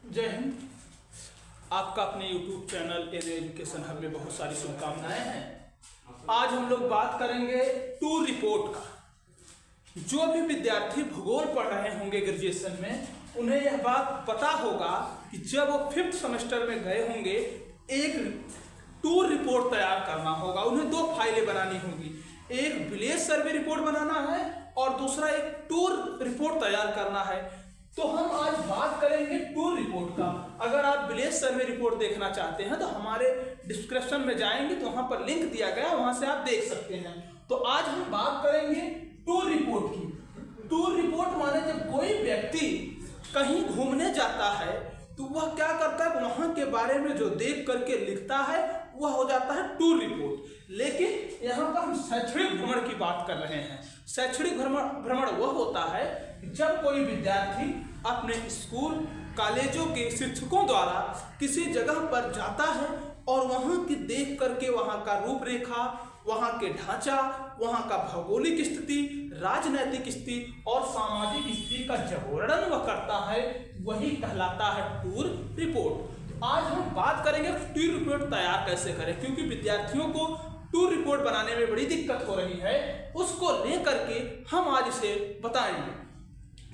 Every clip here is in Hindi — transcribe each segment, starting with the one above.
जय हिंद। आपका अपने YouTube channel an education hub में बहुत सारी शुभकामनाएं हैं। आज हम लोग बात करेंगे टूर रिपोर्ट का। जो भी विद्यार्थी भूगोल पढ़ रहे होंगे ग्रेजुएशन में, उन्हें यह बात पता होगा कि जब वो 5th सेमेस्टर में गए होंगे, एक टूर रिपोर्ट तैयार करना होगा। उन्हें 2 फाइलें बनानी होगी, एक विलेज सर्वे रिपोर्ट बनाना है और दूसरा एक टूर रिपोर्ट तैयार करना है। तो हम आज बात करेंगे टूर रिपोर्ट का। अगर आप विलेज सर्वे रिपोर्ट देखना चाहते हैं तो हमारे डिस्क्रिप्शन में जाएंगे तो वहां पर लिंक दिया गया, वहां से आप देख सकते हैं। तो आज हम बात करेंगे टूर रिपोर्ट की। टूर रिपोर्ट माने जब कोई व्यक्ति कहीं घूमने जाता है तो वह क्या करता है, वहां के बारे में जो देख करके लिखता है वह हो जाता है टूर रिपोर्ट। लेकिन यहाँ पर हम शैक्षणिक भ्रमण की बात कर रहे हैं। शैक्षणिक भ्रमण वह होता है जब कोई विद्यार्थी अपने स्कूल कॉलेजों के शिक्षकों द्वारा किसी जगह पर जाता है और वहाँ की देख करके वहाँ का रूपरेखा, वहाँ के ढांचा, वहाँ का भौगोलिक स्थिति, राजनैतिक स्थिति और सामाजिक स्थिति का जब वर्णन वह करता है, वही कहलाता है टूर रिपोर्ट। आज हम बात करेंगे टूर रिपोर्ट तैयार कैसे करें, क्योंकि विद्यार्थियों को टूर रिपोर्ट बनाने में बड़ी दिक्कत हो रही है। उसको लेकर के हम आज इसे बताएंगे।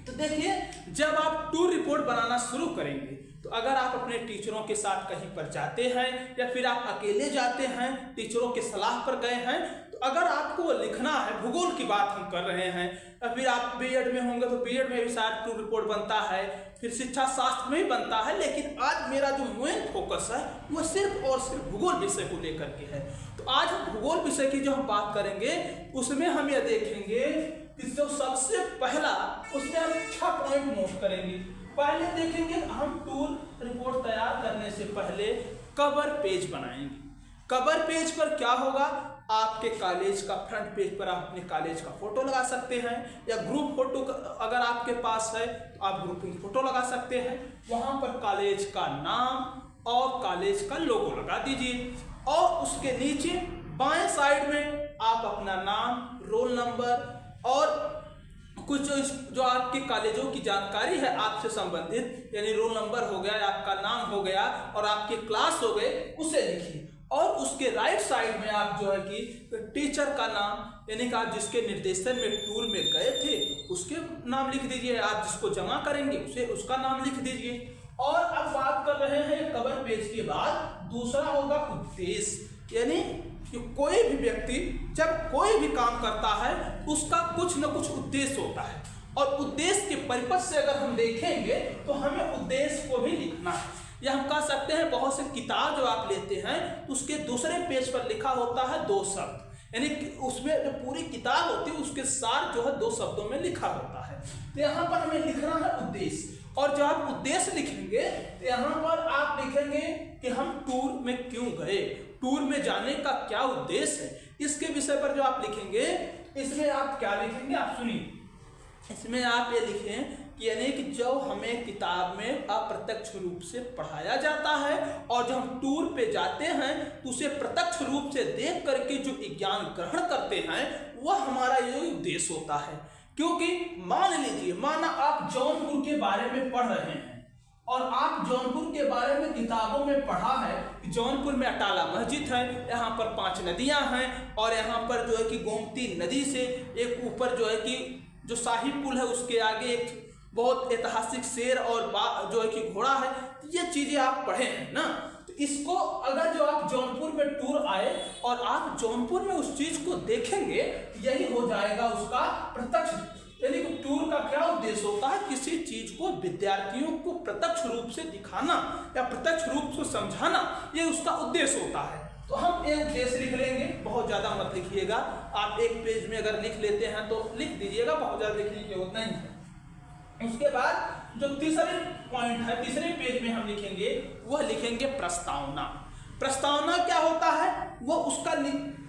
तो देखिए, जब आप टूर रिपोर्ट बनाना शुरू करेंगे तो अगर आप अपने टीचरों के साथ कहीं पर जाते हैं या फिर आप अकेले जाते हैं, टीचरों की सलाह पर गए हैं, तो अगर आपको लिखना है, भूगोल की बात हम कर रहे हैं, या फिर आप बीएड में होंगे तो बीएड में भी शायद टूर रिपोर्ट बनता है, फिर शिक्षा शास्त्र में भी बनता है। लेकिन आज मेरा जो मेन फोकस है वह सिर्फ और सिर्फ भूगोल विषय को लेकर के है। तो आज हम भूगोल विषय की जो हम बात करेंगे उसमें हम यह देखेंगे कि जो सबसे पहला, उसमें हम 6 पॉइंट नोट करेंगे। पहले देखेंगे हम टूर रिपोर्ट तैयार करने से पहले कवर पेज बनाएंगे। कवर पेज पर क्या होगा, आपके कॉलेज का फ्रंट पेज पर आप अपने कॉलेज का फोटो लगा सकते हैं, या ग्रुप फोटो अगर आपके पास है तो आप ग्रुपिंग फोटो लगा सकते हैं। वहां पर कॉलेज का नाम और कॉलेज का लोगो लगा दीजिए और उसके नीचे बाएं साइड में आप अपना नाम, रोल नंबर और कुछ जो आपके कॉलेजों की जानकारी है आपसे संबंधित, यानी रोल नंबर हो गया, आपका नाम हो गया और आपके क्लास हो गए, उसे लिखिए। और उसके राइट साइड में आप जो है कि टीचर का नाम, यानी कि आप जिसके निर्देशन में टूर में गए थे उसके नाम लिख दीजिए। आप जिसको जमा करेंगे उसे उसका नाम लिख दीजिए। और अब बात कर रहे हैं कवर पेज के बाद दूसरा होगा उद्देश्य, यानी कि कोई भी व्यक्ति जब कोई भी काम करता है उसका कुछ न कुछ उद्देश्य होता है, और उद्देश्य के परिपथ से अगर हम देखेंगे तो हमें उद्देश्य को भी लिखना है। या हम कह सकते हैं बहुत से किताब जो आप लेते हैं उसके दूसरे पेज पर लिखा होता है 2 शब्द, यानी उसमें जो पूरी किताब होती है उसके सार जो है 2 शब्दों में लिखा होता है। तो यहाँ पर हमें लिखना है उद्देश्य। और जब आप उद्देश्य लिखेंगे तो यहाँ पर आप लिखेंगे कि हम टूर में क्यों गए, टूर में जाने का क्या उद्देश्य है, इसके विषय पर जो आप लिखेंगे, इसमें आप क्या लिखेंगे आप सुनिए। इसमें आप ये लिखें कि यानी कि जो हमें किताब में अप्रत्यक्ष रूप से पढ़ाया जाता है और जब हम टूर पे जाते हैं तो उसे प्रत्यक्ष रूप से देख करके जो ज्ञान ग्रहण करते हैं वह हमारा ये उद्देश्य होता है। क्योंकि मान लीजिए, माना आप जौनपुर के बारे में पढ़ रहे हैं और आप जौनपुर के बारे में किताबों में पढ़ा है कि जौनपुर में अटाला मस्जिद है, यहाँ पर 5 नदियाँ हैं और यहाँ पर जो है कि गोमती नदी से एक ऊपर जो है कि जो शाही पुल है उसके आगे एक बहुत ऐतिहासिक शेर और जो है कि घोड़ा है। ये चीजें आप पढ़े हैं ना, तो इसको अगर जो आप जौनपुर में टूर आए और आप जौनपुर में उस चीज को देखेंगे, यही हो जाएगा उसका प्रत्यक्ष, यानी कि टूर का क्या उद्देश्य होता है, किसी चीज को विद्यार्थियों को प्रत्यक्ष रूप से दिखाना या प्रत्यक्ष रूप से समझाना, ये उसका उद्देश्य होता है। तो हम एक उद्देश्य लिख लेंगे, बहुत ज्यादा मत लिखिएगा। आप एक पेज में अगर लिख लेते हैं तो लिख दीजिएगा, बहुत ज्यादा लिखने की जरूरत नहीं है। उसके बाद जो तीसरे पॉइंट है, तीसरे पेज में हम लिखेंगे, वह लिखेंगे प्रस्तावना। प्रस्तावना क्या होता है, वो उसका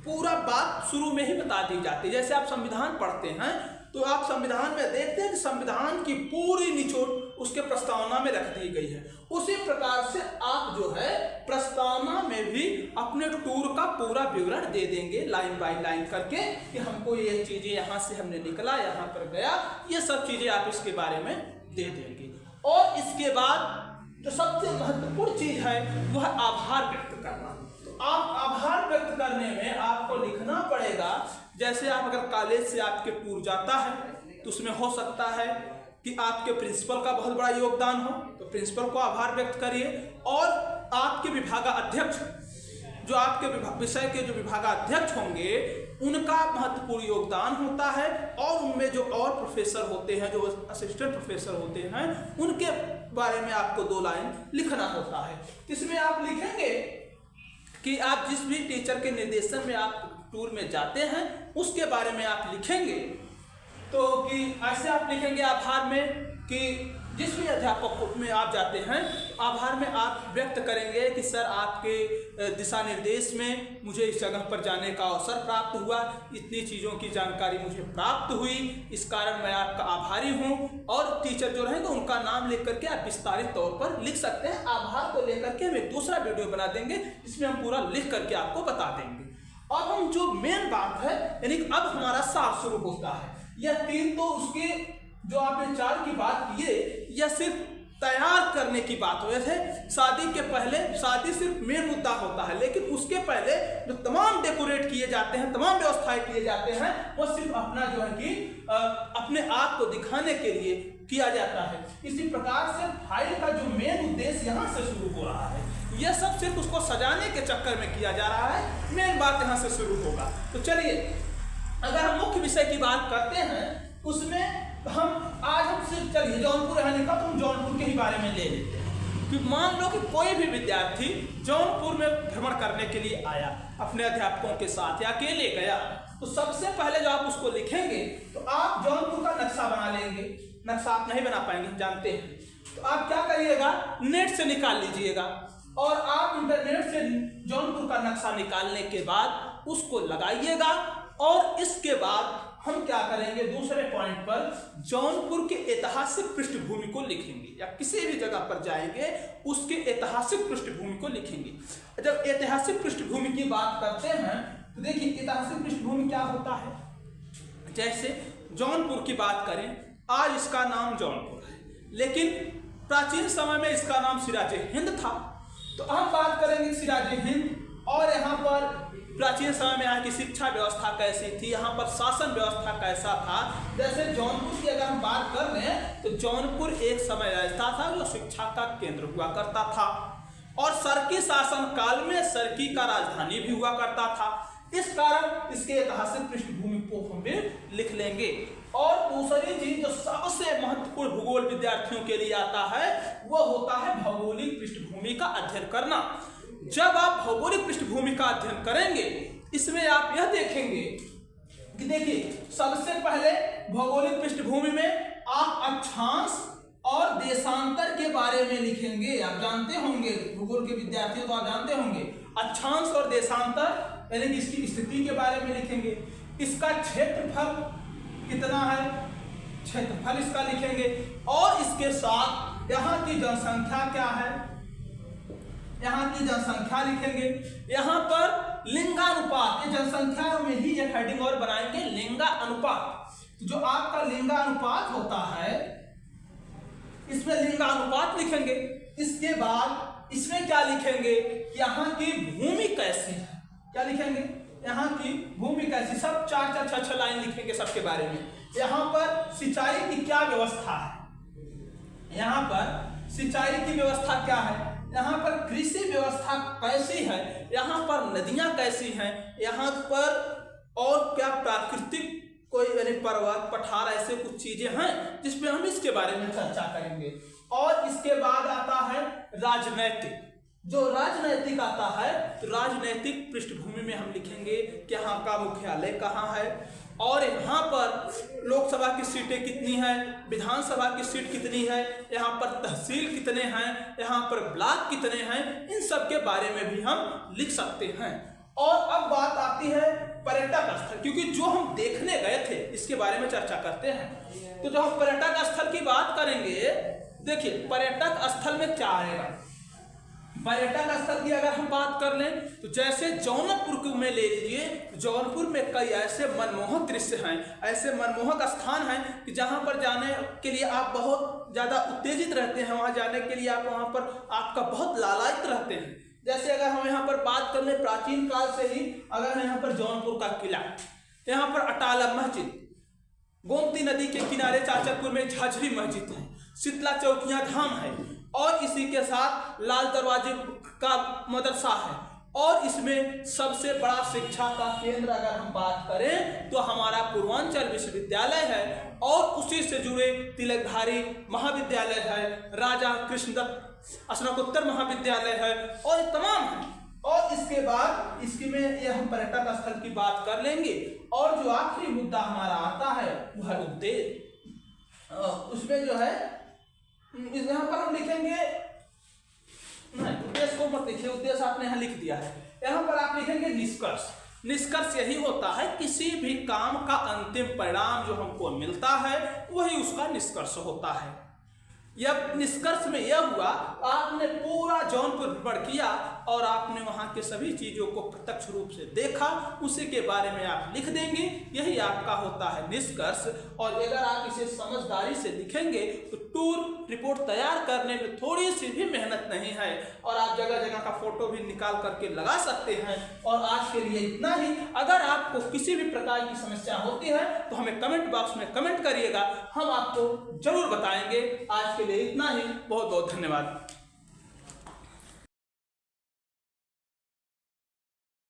पूरा बात शुरू में ही बता दी जाती है। जैसे आप संविधान पढ़ते हैं तो आप संविधान में देखते हैं कि संविधान की पूरी निचोड़ उसके प्रस्तावना में रख दी गई है। उसी प्रकार से आप जो है प्रस्तावना में भी अपने टूर का पूरा विवरण दे देंगे लाइन बाय लाइन करके कि हमको ये चीजें यहाँ से हमने निकला, यहाँ पर गया, ये सब चीजें आप इसके बारे में दे देंगे। और इसके बाद जो सबसे महत्वपूर्ण चीज है वह आभार व्यक्त करना। तो आप आभार व्यक्त करने में आपको लिखना पड़ेगा, जैसे आप अगर कॉलेज से आपके टूर जाता है तो उसमें हो सकता है कि आपके प्रिंसिपल का बहुत बड़ा योगदान हो, तो प्रिंसिपल को आभार व्यक्त करिए। और आपके विभागाध्यक्ष, जो आपके विषय के जो विभागाध्यक्ष होंगे, उनका महत्वपूर्ण योगदान होता है। और उनमें जो और प्रोफेसर होते हैं, जो असिस्टेंट प्रोफेसर होते हैं, उनके बारे में आपको 2 लाइन लिखना होता है। इसमें आप लिखेंगे कि आप जिस भी टीचर के निर्देशन में आप टूर में जाते हैं उसके बारे में आप लिखेंगे। तो कि ऐसे आप लिखेंगे आभार में कि जिस भी अध्यापक में आप जाते हैं, आभार में आप व्यक्त करेंगे कि सर आपके दिशा निर्देश में मुझे इस जगह पर जाने का अवसर प्राप्त हुआ, इतनी चीज़ों की जानकारी मुझे प्राप्त हुई, इस कारण मैं आपका आभारी हूँ। और टीचर जो रहेंगे उनका नाम लेकर करके आप विस्तारित तौर पर लिख सकते हैं। आभार को लेकर के हम एक दूसरा वीडियो बना देंगे जिसमें हम पूरा लिख करके आपको बता देंगे। अब हम जो मेन बात है, यानी अब हमारा सार शुरू होता है। यह 3 तो उसके जो आपने 4 की बात किए, यह सिर्फ तैयार करने की बात हो। जैसे शादी के पहले, शादी सिर्फ मेन मुद्दा होता है, लेकिन उसके पहले जो तमाम डेकोरेट किए जाते हैं, तमाम व्यवस्थाएं किए जाते हैं, वो सिर्फ अपना जो है कि अपने आप को दिखाने के लिए किया जाता है। इसी प्रकार से फाइल का जो मेन उद्देश्य यहाँ से शुरू हो रहा है, यह सब सिर्फ उसको सजाने के चक्कर में किया जा रहा है। मेन बात यहाँ से शुरू होगा। तो चलिए, अगर हम मुख्य विषय की बात करते हैं, उसमें हम सिर्फ चलिए जौनपुर है लिखा, तो हम जौनपुर के ही बारे में ले लेते हैं। कि मान लो कि कोई भी विद्यार्थी जौनपुर में भ्रमण करने के लिए आया, अपने अध्यापकों के साथ या अकेले गया, तो सबसे पहले जो आप उसको लिखेंगे, तो आप जौनपुर का नक्शा बना लेंगे। नक्शा आप नहीं बना पाएंगे, हम जानते हैं। तो आप क्या करिएगा, नेट से निकाल लीजिएगा, और आप इंटरनेट से जौनपुर का नक्शा निकालने के बाद उसको लगाइएगा। और इसके बाद हम क्या करेंगे, दूसरे पॉइंट पर जौनपुर के ऐतिहासिक पृष्ठभूमि को लिखेंगे, या किसी भी जगह पर जाएंगे उसके ऐतिहासिक पृष्ठभूमि को लिखेंगे। जब ऐतिहासिक पृष्ठभूमि की बात करते हैं तो देखिए ऐतिहासिक पृष्ठभूमि क्या होता है। जैसे जौनपुर की बात करें, आज इसका नाम जौनपुर है, लेकिन प्राचीन समय में इसका नाम सिराज-ए-हिंद था। तो हम बात करेंगे सिराज-ए-हिंद, और यहाँ पर प्राचीन समय में यहाँ की शिक्षा व्यवस्था कैसी थी, यहाँ पर शासन व्यवस्था कैसा था। जैसे जौनपुर की अगर हम बात कर रहे हैं, तो जौनपुर एक समय ऐसा था जो शिक्षा का केंद्र हुआ करता था, और सरकी शासन काल में सरकी का राजधानी भी हुआ करता था। इस कारण इसके ऐतिहासिक पृष्ठभूमि को हम भी लिख लेंगे। और दूसरी चीज जो सबसे महत्वपूर्ण भूगोल विद्यार्थियों के लिए आता है, वह होता है भौगोलिक पृष्ठभूमि का अध्ययन करना। जब आप भौगोलिक पृष्ठभूमि का अध्ययन करेंगे, इसमें आप यह देखेंगे कि देखिए सबसे पहले भौगोलिक पृष्ठभूमि में आप अक्षांश और देशांतर के बारे में लिखेंगे। आप जानते होंगे, भूगोल के विद्यार्थी तो आप जानते होंगे, अक्षांश और देशांतर यानी कि इसकी स्थिति के बारे में लिखेंगे। इसका क्षेत्रफल कितना है, क्षेत्रफल इसका लिखेंगे, और इसके साथ यहाँ की जनसंख्या क्या है, यहाँ की जनसंख्या लिखेंगे। यहाँ पर लिंगानुपात, ये जनसंख्या में ही एक हेडिंग और बनाएंगे, लिंगानुपात। जो आपका लिंगानुपात होता है, इसमें लिंगानुपात लिखेंगे। इसके बाद इसमें क्या लिखेंगे, यहाँ की भूमि कैसी है, क्या लिखेंगे, यहाँ की भूमि कैसी, सब 4-4, 6-6 लाइन लिखेंगे सबके बारे में। यहाँ पर सिंचाई की क्या व्यवस्था है, यहाँ पर सिंचाई की व्यवस्था क्या है, यहाँ पर कृषि व्यवस्था कैसी है, यहाँ पर नदियाँ कैसी हैं, यहाँ पर और क्या प्राकृतिक कोई यानी पर्वत पठार ऐसे कुछ चीजें हैं जिसमें हम इसके बारे में चर्चा करेंगे। और इसके बाद आता है राजनैतिक। जो राजनैतिक आता है, तो राजनैतिक पृष्ठभूमि में हम लिखेंगे कि यहाँ का मुख्यालय कहाँ है, और यहाँ पर लोकसभा की सीटें कितनी हैं, विधानसभा की सीट कितनी है, यहाँ पर तहसील कितने हैं, यहाँ पर ब्लॉक कितने हैं, इन सब के बारे में भी हम लिख सकते हैं। और अब बात आती है पर्यटक स्थल, क्योंकि जो हम देखने गए थे इसके बारे में चर्चा करते हैं। तो जब हम पर्यटक स्थल की बात करेंगे, देखिए पर्यटक स्थल में क्या आएगा, पर्यटक स्थल की अगर हम बात कर लें तो जैसे जौनपुर में ले लीजिए, जौनपुर में कई ऐसे मनमोहक दृश्य हैं, ऐसे मनमोहक स्थान हैं कि जहां पर जाने के लिए आप बहुत ज़्यादा उत्तेजित रहते हैं, वहां जाने के लिए आप वहां पर आपका बहुत लालायित रहते हैं। जैसे अगर हम यहाँ पर बात कर लें प्राचीन काल से ही, अगर यहाँ पर जौनपुर का किला, यहाँ पर अटाला मस्जिद, गोमती नदी के किनारे चाचरपुर में झाझरी मस्जिद है, शीतला चौकियां धाम है, और इसी के साथ लाल दरवाजे का मदरसा है, और इसमें सबसे बड़ा शिक्षा का केंद्र अगर हम बात करें तो हमारा पूर्वांचल विश्वविद्यालय है, और उसी से जुड़े तिलकधारी महाविद्यालय है, राजा कृष्णदत्त स्नातकोत्तर महाविद्यालय है, और तमाम है। और इसके बाद इसमें यह हम पर्यटक स्थल की बात कर लेंगे, और जो आखिरी मुद्दा हमारा आता है वो है उद्देश्य। उसमें जो है यहाँ पर हम लिखेंगे, नहीं उद्देश्य को मत लिखिए, उद्देश्य आपने यहाँ लिख दिया है, यहाँ पर आप लिखेंगे निष्कर्ष। निष्कर्ष यही होता है किसी भी काम का अंतिम परिणाम जो हमको मिलता है वही उसका निष्कर्ष होता है। यह निष्कर्ष में यह हुआ, आपने पूरा जौनपुर भ्रमण किया और आपने वहां के सभी चीजों को प्रत्यक्ष रूप से देखा, उसी के बारे में आप लिख देंगे, यही आपका होता है निष्कर्ष। और अगर आप इसे समझदारी से लिखेंगे तो टूर रिपोर्ट तैयार करने में थोड़ी सी भी मेहनत नहीं है, और आप जगह जगह का फोटो भी निकाल करके लगा सकते हैं। और आज के लिए इतना ही। अगर आपको किसी भी प्रकार की समस्या होती है तो हमें कमेंट बॉक्स में कमेंट करिएगा, हम आपको जरूर बताएंगे। आज के लिए इतना ही, बहुत बहुत धन्यवाद।